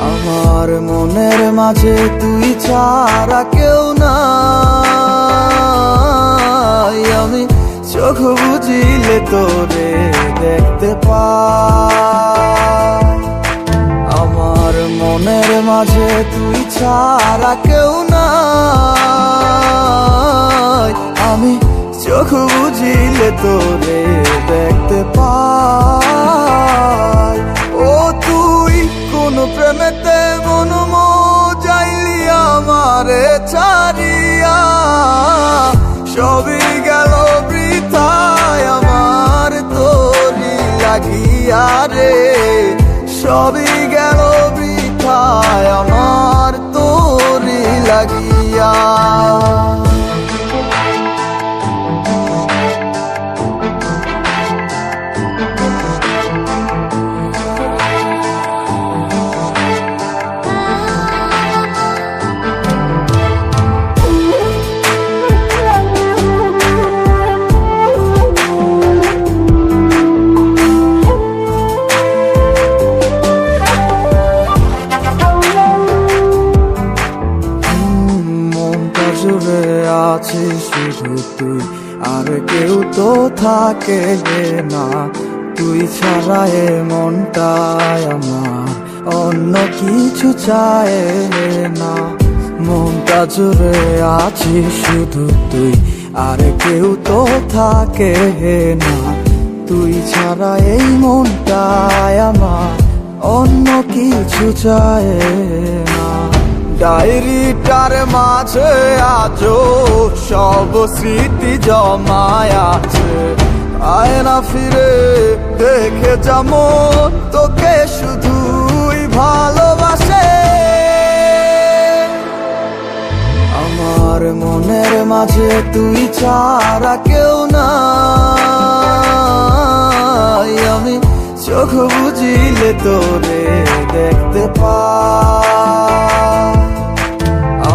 আমার মনের মাঝে তুই ছাড়া কেউ নাই, আমি চোখ বুঝিলে তোরে দেখতে পাই। আমার মনের মাঝে তুই ছাড়া কেউ নাই, আমি চোখ বুঝিলে তোরে দেখতে পাই। ও তুই কোন প্রেমেতে মন যাইলি আমারে ছাড়িয়া, সবই গেল বৃথায় আমার তোরি লাগিয়া রে, সবই গেল বৃথায় আমার তোরি লাগিয়া। জুড়ে আছিস শুধু তুই, আর কেউ তো থাকে না। তুই ছাড়া এ মনটায় আমার অন্য কিছু চায় না। মনটা জুড়ে আছিস শুধু তুই, আর কেউ তো থাকে না। তুই ছাড়া এই মনটায় আমার অন্য কিছু চায় না। ডায়েরিটার মাঝে আজও সব স্মৃতি জমায় আছে, আয়না ফিরে দেখে যেমন তোকে শুধুই ভালোবাসে। আমার মনের মাঝে তুই ছাড়া কেউ নাই, আমি চোখ বুঝিলে তোরে দেখতে পাই।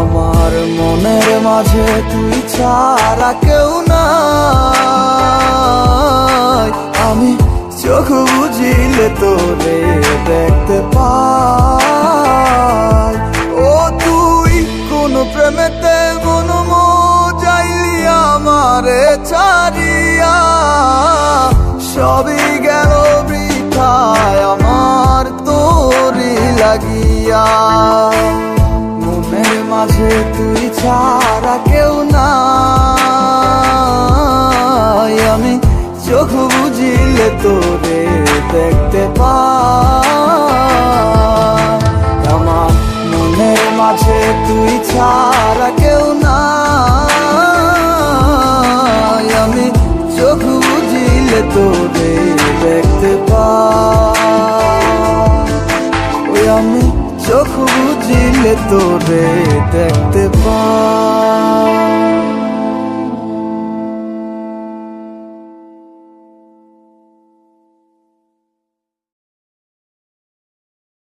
আমার মনের মাঝে তুই ছাড়া কেউ নাই, আমি চোখ বুঝিলে তোরে দেখতে পাই। ও তুই কোন প্রেমেতে মন যাইলি আমারে ছাড়িয়া, সবই গেল বৃথায় আমার তোরি লাগিয়া। মনের মাঝে তুই ছাড়া কেউ নাই, আমি চোখ বুঝিলে তোরে দেখতে পাই। আমার মনের মাঝে তুই ছাড়া কেউ নাই, আমি চোখ বুঝিলে তোরে দেখতে পাই। ওই আমি চোখ বুঝিলে তোরে দেখতে পাই।